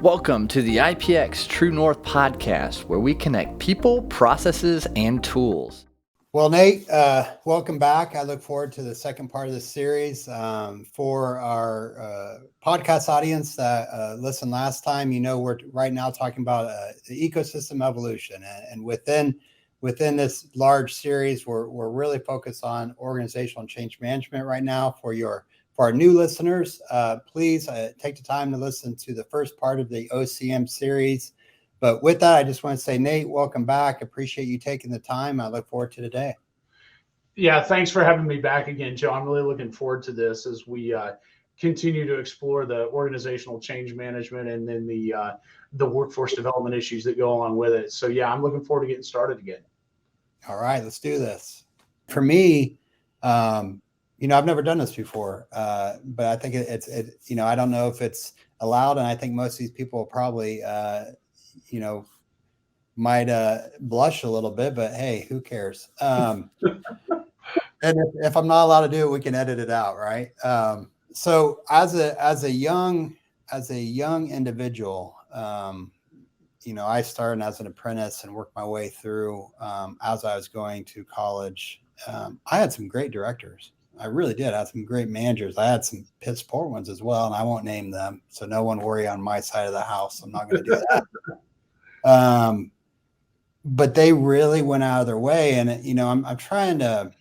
Welcome to the IpX True North Podcast, where we connect people, processes, and tools. Well, Nate, welcome back. I look forward to the second part of this series. For our podcast audience that listened last time, we're right now talking about the ecosystem evolution, and within this large series, we're really focused on organizational change management right now. For our new listeners, please take the time to listen to the first part of the OCM series. But with that, I just want to say, Nate, welcome back. Appreciate you taking the time. I look forward to today. Yeah, thanks for having me back again, Joe. I'm really looking forward to this as we continue to explore the organizational change management and then the workforce development issues that go along with it. So yeah, I'm looking forward to getting started again. All right, let's do this. For me, I've never done this before, but I think it's I don't know if it's allowed, and I think most of these people probably, might blush a little bit, but hey, who cares? And if I'm not allowed to do it, we can edit it out, right? So as a young individual, I started as an apprentice and worked my way through as I was going to college. I had some great directors. I really did. I had some great managers. I had some piss poor ones as well, and I won't name them. So no one worry on my side of the house. I'm not going to do that. But they really went out of their way. And, I'm trying to,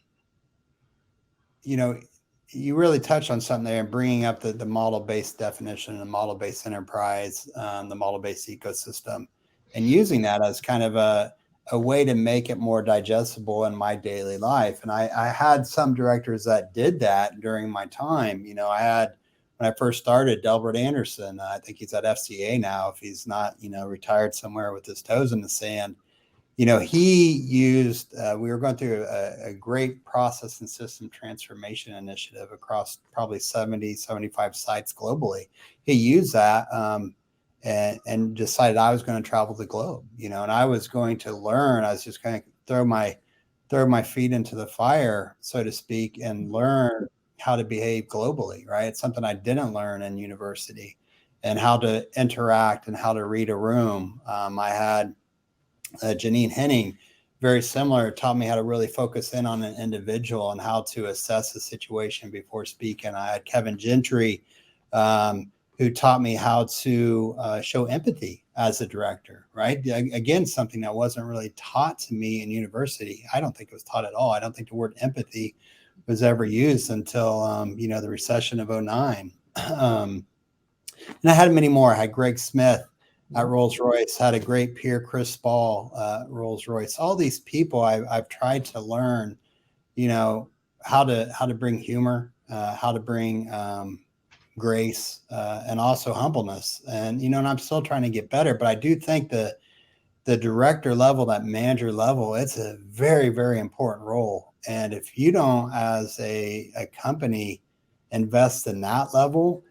you really touched on something there and bringing up the model-based definition, the model-based enterprise, the model-based ecosystem, and using that as kind of a way to make it more digestible in my daily life. And I had some directors that did that during my time. I had, when I first started, Delbert Anderson. I think he's at FCA now, if he's not, retired somewhere with his toes in the sand. He used, we were going through a great process and system transformation initiative across probably 70, 75 sites globally. He used that and decided I was going to travel the globe, and I was going to learn. I was just going to throw my feet into the fire, so to speak, and learn how to behave globally, right? It's something I didn't learn in university, and how to interact and how to read a room. I had Janine Henning, very similar, taught me how to really focus in on an individual and how to assess the situation before speaking. I had Kevin Gentry, who taught me how to show empathy as a director, right? Again, something that wasn't really taught to me in university. I don't think it was taught at all. I don't think the word empathy was ever used until, the recession of 2009. And I had many more. I had Greg Smith at Rolls-Royce, had a great peer, Chris Spall, Rolls-Royce. All these people I've tried to learn, how to bring humor, how to bring grace, and also humbleness. And, and I'm still trying to get better, but I do think the director level, that manager level, it's a very, very important role. And if you don't, as a company, invest in that level,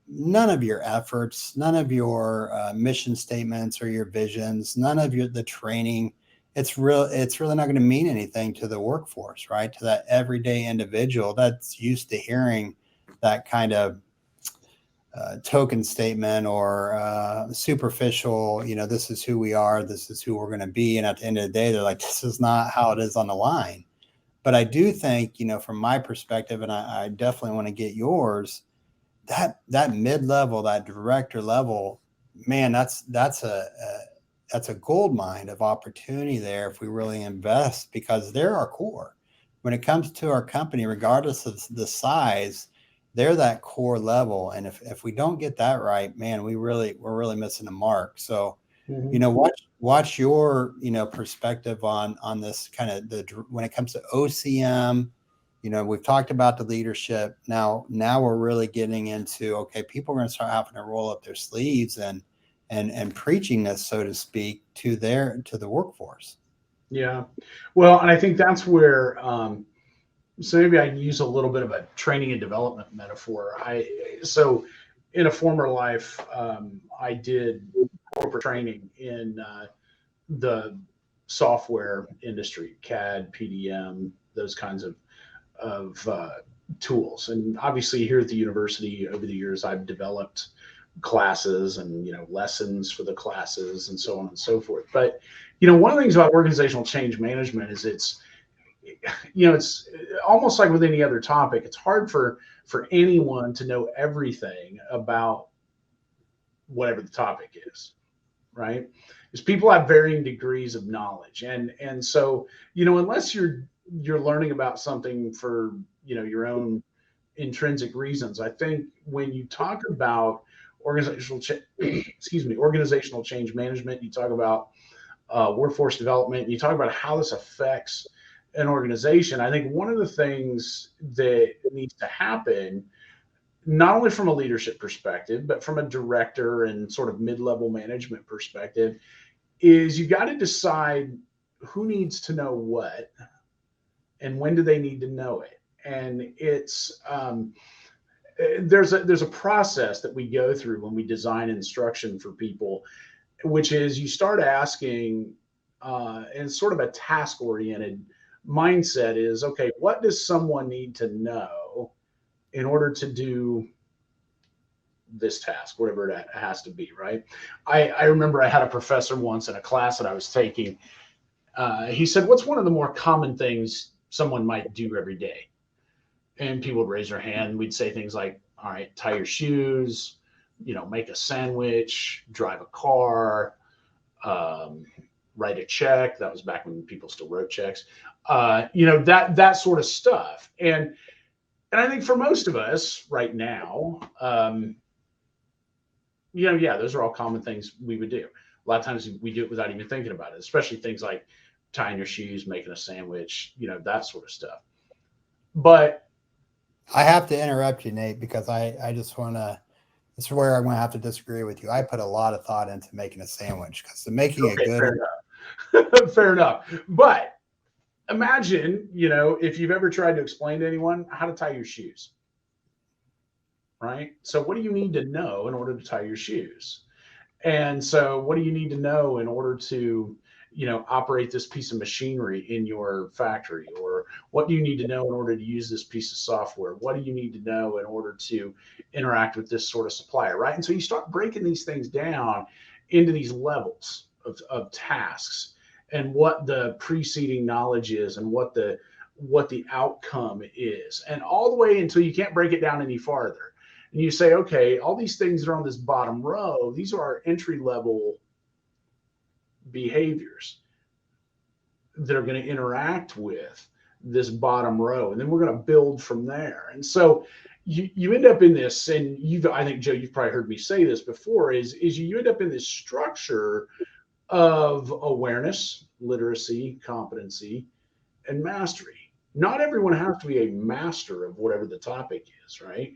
none of your efforts, none of your mission statements or your visions, none of the training, it's really not going to mean anything to the workforce, right? To that everyday individual that's used to hearing that kind of token statement or superficial, this is who we are, this is who we're going to be. And at the end of the day, they're like, this is not how it is on the line. But I do think, from my perspective, and I definitely want to get yours, that mid-level, that director level, man, that's a gold mine of opportunity there if we really invest, because they're our core. When it comes to our company, regardless of the size, they're that core level. And if we don't get that right, man, we're really missing the mark. So, watch your, perspective on this kind of when it comes to OCM. We've talked about the leadership. Now we're really getting into, okay, people are going to start having to roll up their sleeves and preaching this, so to speak, to the workforce. Yeah. Well, and I think that's where, so maybe I can use a little bit of a training and development metaphor. So in a former life, I did corporate training in the software industry, CAD, PDM, those kinds of tools. And obviously here at the university over the years, I've developed classes and, lessons for the classes and so on and so forth. But, one of the things about organizational change management is it's almost like with any other topic. It's hard for anyone to know everything about whatever the topic is, right? Because people have varying degrees of knowledge, and so unless you're learning about something for your own intrinsic reasons, I think when you talk about organizational change management, you talk about workforce development, you talk about how this affects an organization. I think one of the things that needs to happen, not only from a leadership perspective, but from a director and sort of mid-level management perspective, is you got to decide who needs to know what and when do they need to know it. And it's there's a process that we go through when we design instruction for people, which is you start asking in sort of a task-oriented mindset is, okay, what does someone need to know in order to do this task, whatever it has to be, right? I remember I had a professor once in a class that I was taking. He said, what's one of the more common things someone might do every day? And people would raise their hand. We'd say things like, all right, tie your shoes, make a sandwich, drive a car, write a check. That was back when people still wrote checks. That sort of stuff. And I think for most of us right now, those are all common things we would do. A lot of times we do it without even thinking about it, especially things like tying your shoes, making a sandwich, that sort of stuff. But I have to interrupt you, Nate, because I just want to, this is where I'm going to have to disagree with you. I put a lot of thought into making a sandwich because making it good. Fair enough. Fair enough. But imagine, if you've ever tried to explain to anyone how to tie your shoes, right? So what do you need to know in order to tie your shoes? And so what do you need to know in order to, operate this piece of machinery in your factory? Or what do you need to know in order to use this piece of software? What do you need to know in order to interact with this sort of supplier, right? And so you start breaking these things down into these levels of tasks and what the preceding knowledge is and what the outcome is, and all the way until you can't break it down any farther. And you say, okay, all these things that are on this bottom row, these are our entry level behaviors that are going to interact with this bottom row. And then we're going to build from there. And so you end up in this, and I think, Joe, you've probably heard me say this before, is you end up in this structure of awareness, literacy, competency, and mastery. Not everyone has to be a master of whatever the topic is, right?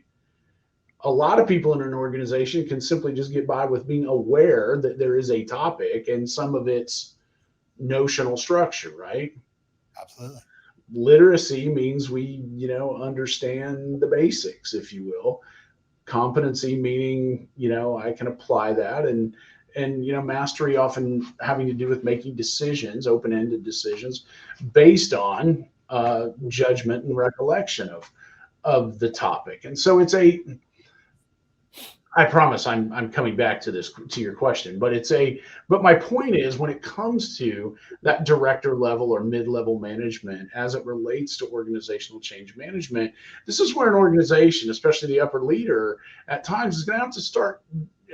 A lot of people in an organization can simply just get by with being aware that there is a topic and some of its notional structure, right? Absolutely. Literacy means we, understand the basics, if you will. Competency meaning, I can apply that, and mastery often having to do with making decisions, open-ended decisions based on judgment and recollection of the topic. And so I promise I'm coming back to your question, but my point is, when it comes to that director level or mid-level management, as it relates to organizational change management, this is where an organization, especially the upper leader, at times is going to have to start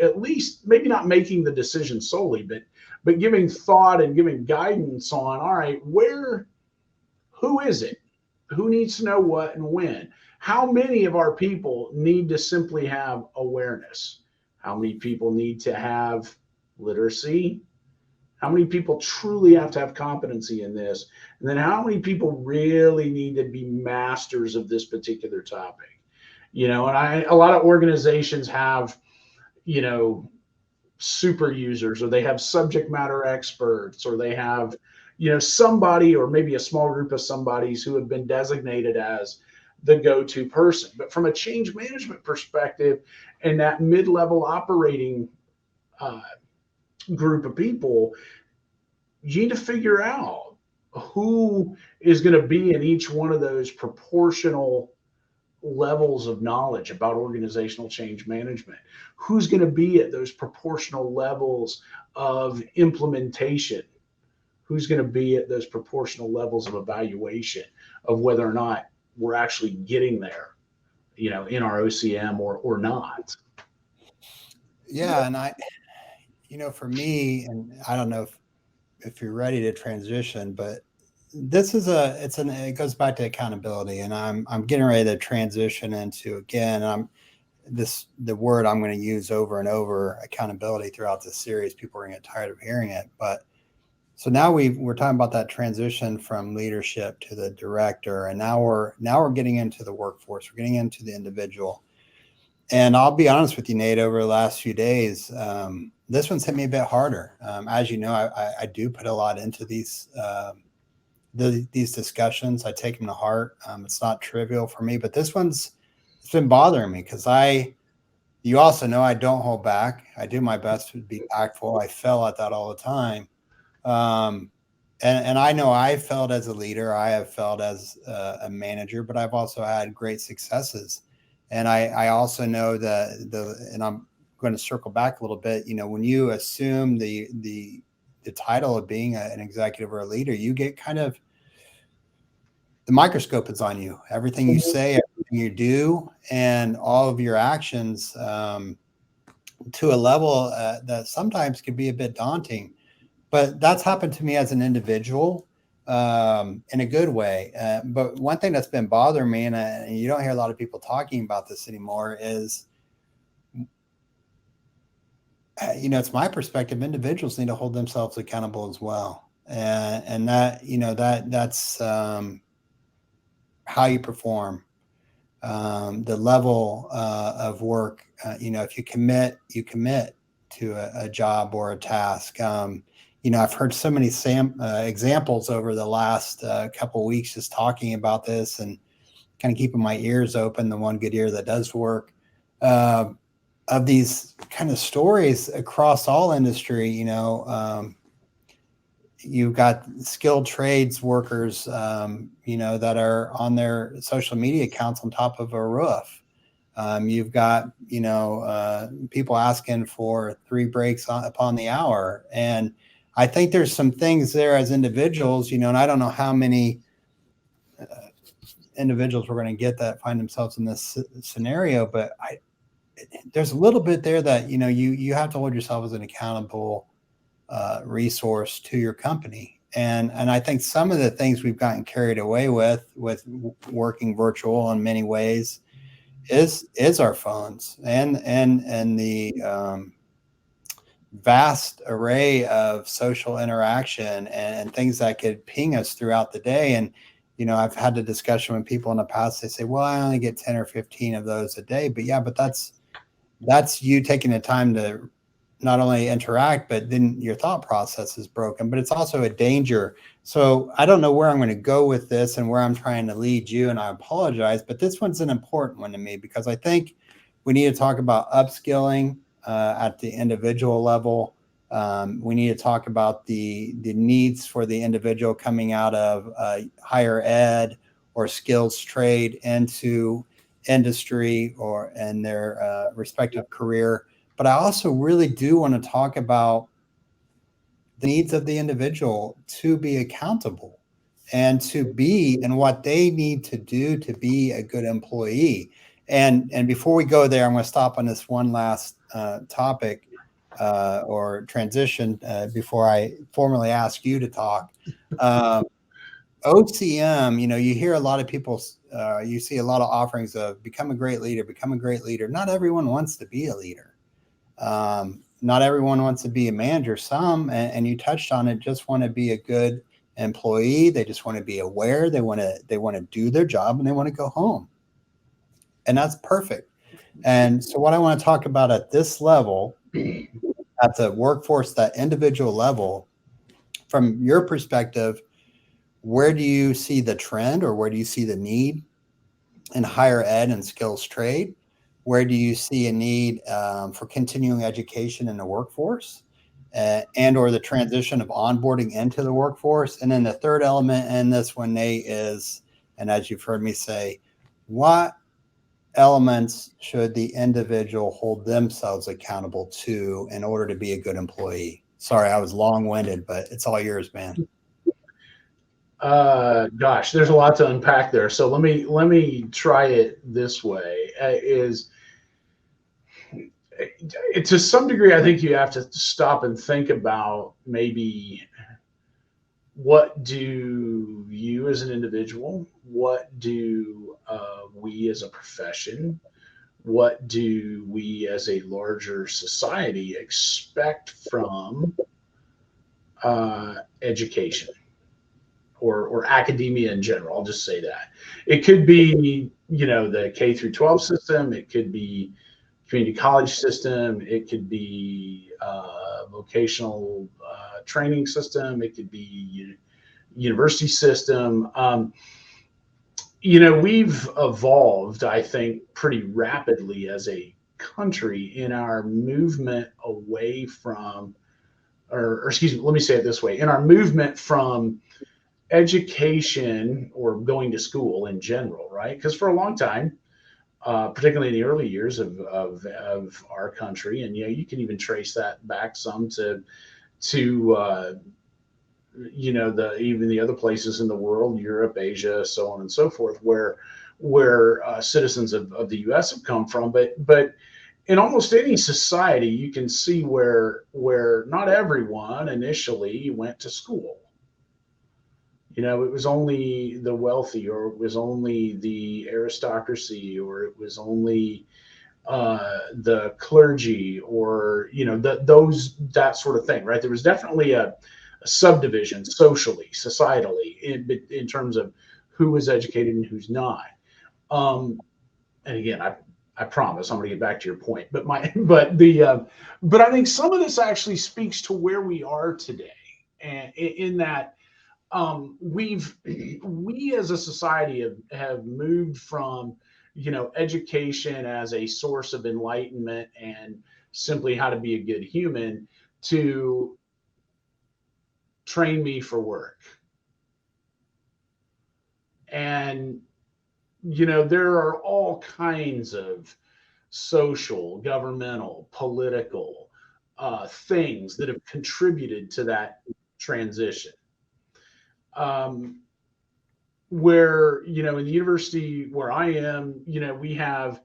at least maybe not making the decision solely, but giving thought and giving guidance on, all right, who is it? Who needs to know what and when? How many of our people need to simply have awareness? How many people need to have literacy? How many people truly have to have competency in this? And then how many people really need to be masters of this particular topic? And a lot of organizations have, super users, or they have subject matter experts, or they have, somebody, or maybe a small group of somebodies who have been designated as the go-to person. But from a change management perspective, and that mid-level operating group of people, you need to figure out who is going to be in each one of those proportional levels of knowledge about organizational change management? Who's going to be at those proportional levels of implementation? Who's going to be at those proportional levels of evaluation of whether or not we're actually getting there, in our OCM or not? Yeah. And for me, and I don't know if you're ready to transition, but this is it goes back to accountability, and I'm getting ready to transition into, again, the word I'm going to use over and over, accountability, throughout this series. People are going to get tired of hearing it, but so now we're talking about that transition from leadership to the director, and now we're getting into the workforce. We're getting into the individual. And I'll be honest with you, Nate, over the last few days, this one's hit me a bit harder. As you know, I do put a lot into these discussions. I take them to heart. It's not trivial for me, but it's been bothering me because you also know I don't hold back. I do my best to be impactful. I fail at that all the time. And I know I failed as a leader. I have failed as a manager, but I've also had great successes. And I also know that and I'm going to circle back a little bit, when you assume the title of being an executive or a leader, you get kind of, the microscope is on you. Everything you say, everything you do, and all of your actions, to a level that sometimes can be a bit daunting. But that's happened to me as an individual, in a good way. But one thing that's been bothering me, and you don't hear a lot of people talking about this anymore, is, it's my perspective, individuals need to hold themselves accountable as well. And that, that's how you perform, the level of work. If you commit to a job or a task. I've heard so many examples over the last couple of weeks just talking about this, and kind of keeping my ears open, the one good ear that does work, of these kind of stories across all industry. You've got skilled trades workers, that are on their social media accounts on top of a roof. You've got, people asking for 3 breaks upon the hour. And I think there's some things there as individuals, and I don't know how many individuals we're going to get that find themselves in this scenario, but there's a little bit there that, you have to hold yourself as an accountable resource to your company. And I think some of the things we've gotten carried away with working virtual in many ways is our phones and the vast array of social interaction and things that could ping us throughout the day. And, I've had the discussion with people in the past. They say, well, I only get 10 or 15 of those a day. But yeah, but that's you taking the time to not only interact, but then your thought process is broken. But it's also a danger. So I don't know where I'm going to go with this and where I'm trying to lead you, and I apologize, but this one's an important one to me, because I think we need to talk about upskilling at the individual level. We need to talk about the needs for the individual coming out of higher ed or skills trade into industry or in their respective career. But I also really do want to talk about the needs of the individual to be accountable and to be and what they need to do to be a good employee. And before we go there, I'm going to stop on this one last topic or transition before I formally ask you to talk. OCM, you hear a lot of people, you see a lot of offerings of become a great leader, become a great leader. Not everyone wants to be a leader. Not everyone wants to be a manager. Some, and you touched on it, just want to be a good employee. They just want to be aware. They want to do their job, and they want to go home. And that's perfect. And so what I want to talk about at this level, at the workforce, that individual level, from your perspective, where do you see the trend, or where do you see the need in higher ed and skills trade? Where do you see a need for continuing education in the workforce and or the transition of onboarding into the workforce? And then the third element in this one, Nate, is, and as you've heard me say, what elements should the individual hold themselves accountable to in order to be a good employee? Sorry, I was long-winded, but it's all yours, man. Gosh, there's a lot to unpack there. So let me try it this way. To some degree, I think you have to stop and think about maybe what do you as an individual, what do we as a profession, what do we as a larger society expect from education or academia in general? I'll just say that. It could be, the K through 12 system. It could be community college system. It could be vocational training system. It could be university system. We've evolved, I think, pretty rapidly as a country in our movement away from, or excuse me, let me say it this way, in our movement from education or going to school in general, right? Because for a long time, particularly in the early years of our country, and you can even trace that back some to even the other places in the world, Europe, Asia, so on and so forth, where citizens of the U.S. have come from. But in almost any society, you can see where not everyone initially went to school. It was only the wealthy, or it was only the aristocracy, or it was only the clergy, or that sort of thing, right? There was definitely a subdivision socially, societally, in terms of who was educated and who's not. And again, I promise I'm going to get back to your point, but I think some of this actually speaks to where we are today, and in that we as a society have moved from education as a source of enlightenment and simply how to be a good human to train me for work. And there are all kinds of social, governmental, political things that have contributed to that transition. Where, in the university where I am, we have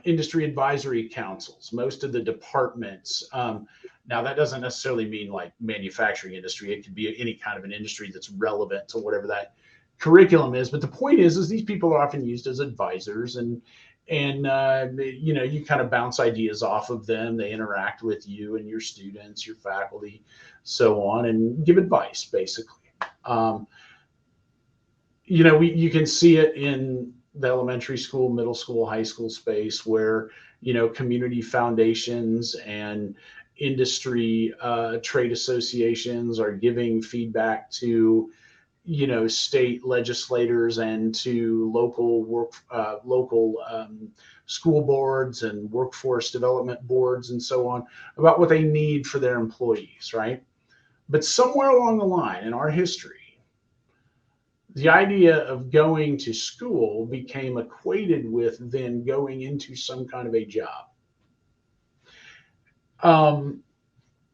industry advisory councils, most of the departments. Now, that doesn't necessarily mean like manufacturing industry. It could be any kind of an industry that's relevant to whatever that curriculum is. But the point is these people are often used as advisors, and you kind of bounce ideas off of them. They interact with you and your students, your faculty, so on, and give advice, basically. You can see it in the elementary school, middle school, high school space where, community foundations and industry trade associations are giving feedback to, state legislators and to local school boards and workforce development boards and so on about what they need for their employees, right? But somewhere along the line in our history, the idea of going to school became equated with then going into some kind of a job.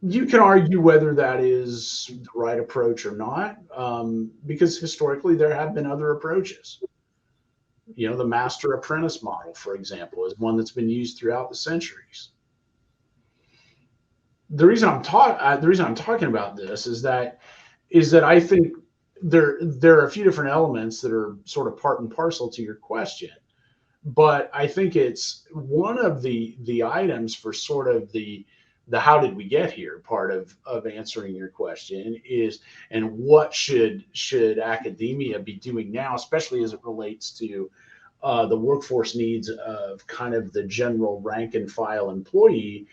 You can argue whether that is the right approach or not, because historically there have been other approaches. The master apprentice model, for example, is one that's been used throughout the centuries. The reason I'm talking about this is that I think there are a few different elements that are sort of part and parcel to your question, but I think it's one of the items for sort of the how did we get here part of answering your question is, and what should academia be doing now, especially as it relates to the workforce needs of kind of the general rank and file employee.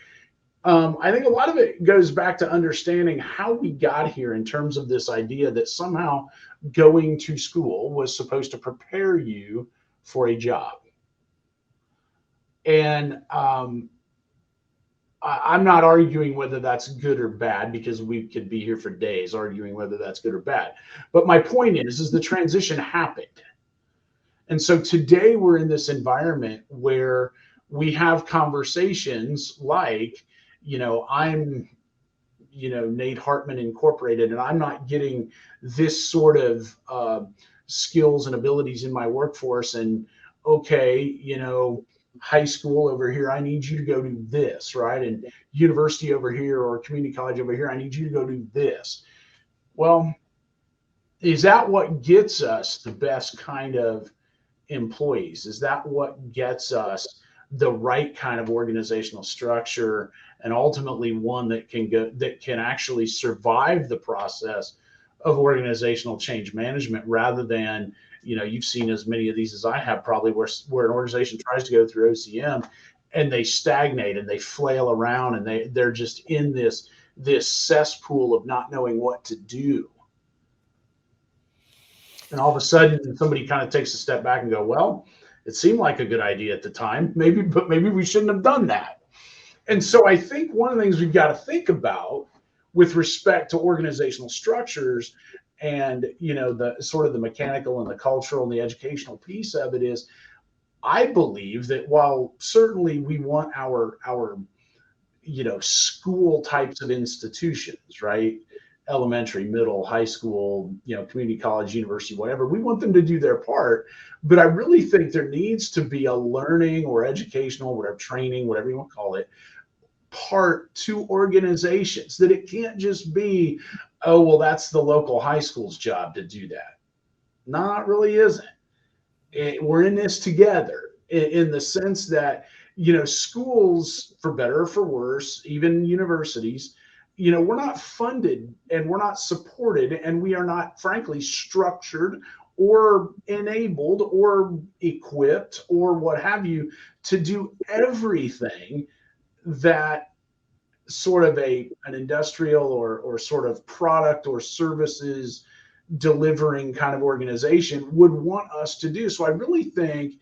I think a lot of it goes back to understanding how we got here in terms of this idea that somehow going to school was supposed to prepare you for a job. And I'm not arguing whether that's good or bad, because we could be here for days arguing whether that's good or bad. But my point is the transition happened. And so today we're in this environment where we have conversations like, I'm, Nate Hartman Incorporated, and I'm not getting this sort of skills and abilities in my workforce. And okay, high school over here, I need you to go do this, right? And university over here or community college over here, I need you to go do this. Well, is that what gets us the best kind of employees? Is that what gets us the right kind of organizational structure, and ultimately one that can actually survive the process of organizational change management, rather than, you've seen as many of these as I have probably, where an organization tries to go through OCM and they stagnate and they flail around and they're just in this cesspool of not knowing what to do. And all of a sudden somebody kind of takes a step back and go, well, it seemed like a good idea at the time, but maybe we shouldn't have done that. And so I think one of the things we've got to think about with respect to organizational structures and, the sort of the mechanical and the cultural and the educational piece of it is, I believe that while certainly we want our school types of institutions, right? Elementary, middle, high school, community college, university, whatever. We want them to do their part. But I really think there needs to be a learning or educational, whatever, training, whatever you want to call it, part to organizations, that it can't just be, oh, well, that's the local high school's job to do that. No, it really isn't. We're in this together in the sense that, schools, for better or for worse, even universities, we're not funded and we're not supported, and we are not, frankly, structured or enabled or equipped or what have you to do everything that sort of an industrial or sort of product or services delivering kind of organization would want us to do. So I really think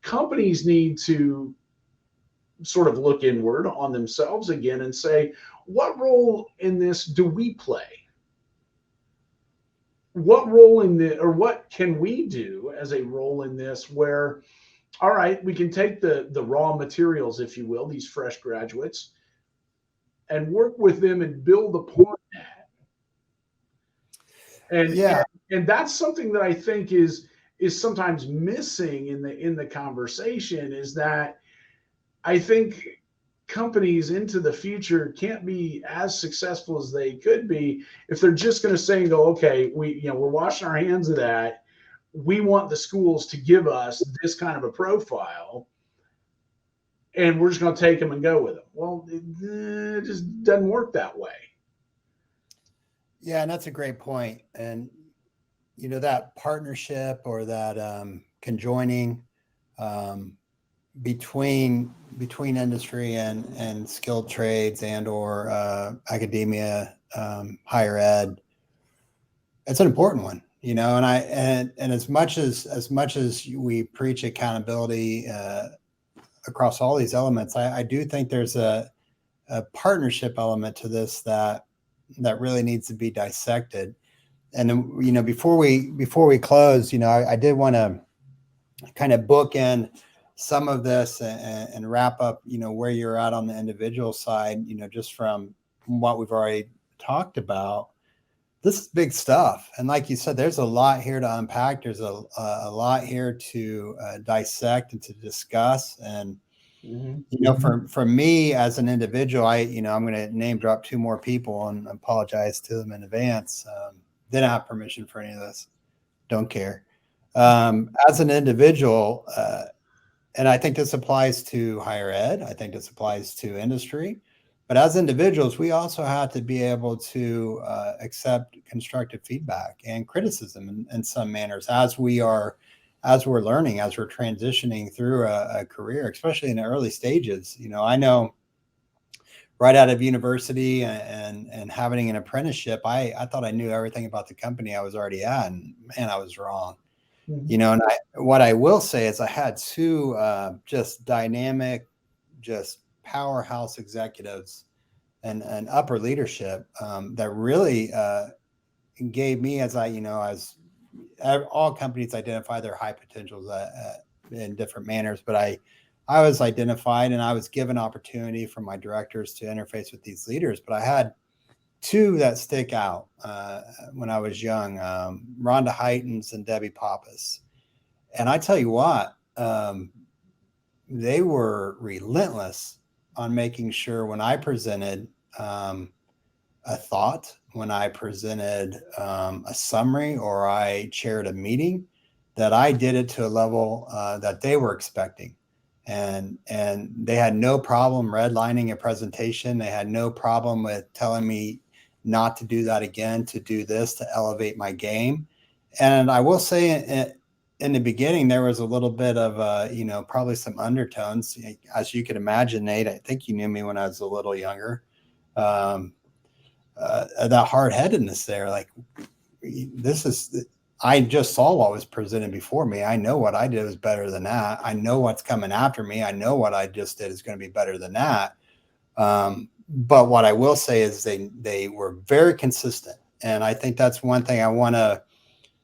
companies need to sort of look inward on themselves again and say, what role in this do we play? What role or what can we do as a role in this, where, all right, we can take the raw materials, if you will, these fresh graduates, and work with them and build upon that. And Yeah. and that's something that I think is sometimes missing in the conversation, is that I think companies into the future can't be as successful as they could be if they're just going to say and go, okay, we're washing our hands of that. We want the schools to give us this kind of a profile, and we're just going to take them and go with them. Well, it just doesn't work that way. Yeah, and that's a great point. And that partnership or that conjoining between industry and skilled trades and or academia, higher ed, it's an important one, and as much as we preach accountability across all these elements, I do think there's a partnership element to this that really needs to be dissected. And before we close, I did want to kind of bookend some of this and wrap up, where you're at on the individual side, just from what we've already talked about. This is big stuff. And like you said, there's a lot here to unpack. There's a lot here to dissect and to discuss. And, for me as an individual, I'm going to name drop two more people and apologize to them in advance. Didn't have permission for any of this. Don't care. As an individual, and I think this applies to higher ed. I think this applies to industry. But as individuals, we also have to be able to accept constructive feedback and criticism in some manners as we're learning, as we're transitioning through a career, especially in the early stages. I know right out of university and having an apprenticeship, I thought I knew everything about the company I was already at, and man, I was wrong. And what I will say is I had two just dynamic, just powerhouse executives and upper leadership that really gave me, as all companies identify their high potentials in different manners, but I was identified and I was given opportunity from my directors to interface with these leaders. But I had two that stick out when I was young, Rhonda Heitens and Debbie Pappas. And I tell you what, they were relentless on making sure when I presented a thought, when I presented a summary, or I chaired a meeting, that I did it to a level that they were expecting. And they had no problem redlining a presentation. They had no problem with telling me not to do that again, to do this, to elevate my game. And I will say in the beginning, there was a little bit of, probably some undertones. As you could imagine, Nate, I think you knew me when I was a little younger. That hard-headedness there, like, I just saw what was presented before me. I know what I did was better than that. I know what's coming after me. I know what I just did is going to be better than that. But what I will say is they were very consistent. And I think that's one thing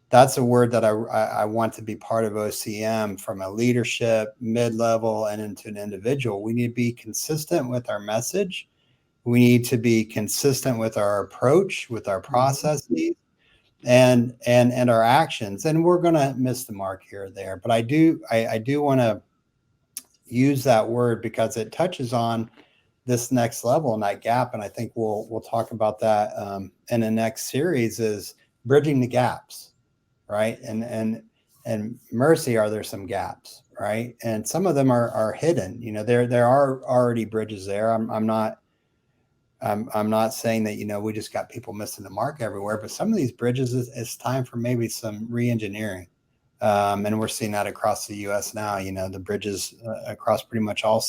that's a word that I want to be part of OCM, from a leadership, mid-level, and into an individual. We need to be consistent with our message. We need to be consistent with our approach, with our processes, and our actions. And we're going to miss the mark here or there. But I do want to use that word because it touches on this next level and that gap. And I think we'll talk about that in the next series, is bridging the gaps, right? And mercy, are there some gaps, right? And some of them are hidden. There are already bridges there. I'm not saying that, we just got people missing the mark everywhere, but some of these bridges, it's time for maybe some re-engineering. And we're seeing that across the U.S. now. The bridges across pretty much all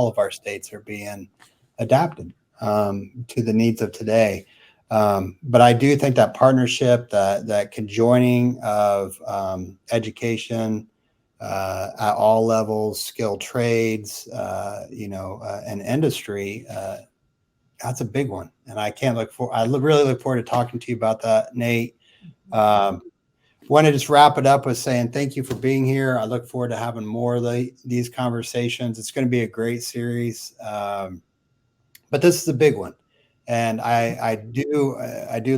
of our states are being adapted to the needs of today. But I do think that partnership, that conjoining of education at all levels, skilled trades, and industry, that's a big one. And I really look forward to talking to you about that, Nate. Want to just wrap it up with saying thank you for being here. I look forward to having more of these conversations. It's going to be a great series. But this is a big one. And I do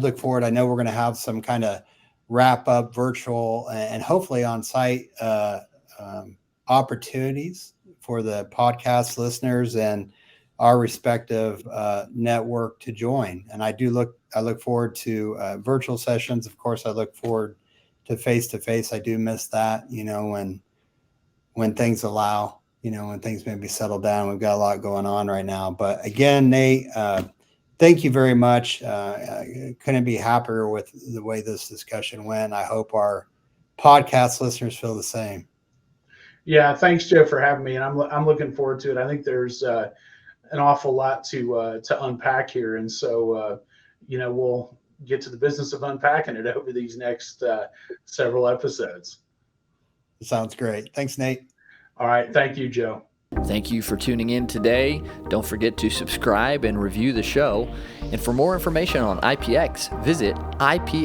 look forward. I know we're going to have some kind of wrap up virtual and hopefully on site opportunities for the podcast listeners and our respective network to join. And I look forward to virtual sessions. Of course, I look forward to face-to-face. I do miss that, when things allow, when things maybe settle down. We've got a lot going on right now. But again, Nate, thank you very much. I couldn't be happier with the way this discussion went. I hope our podcast listeners feel the same. Yeah, thanks, Joe, for having me. And I'm looking forward to it. I think there's an awful lot to unpack here. And so, we'll get to the business of unpacking it over these next several episodes. Sounds great. Thanks, Nate. All right. Thank you, Joe. Thank you for tuning in today. Don't forget to subscribe and review the show. And for more information on IpX, visit ipxhq.com.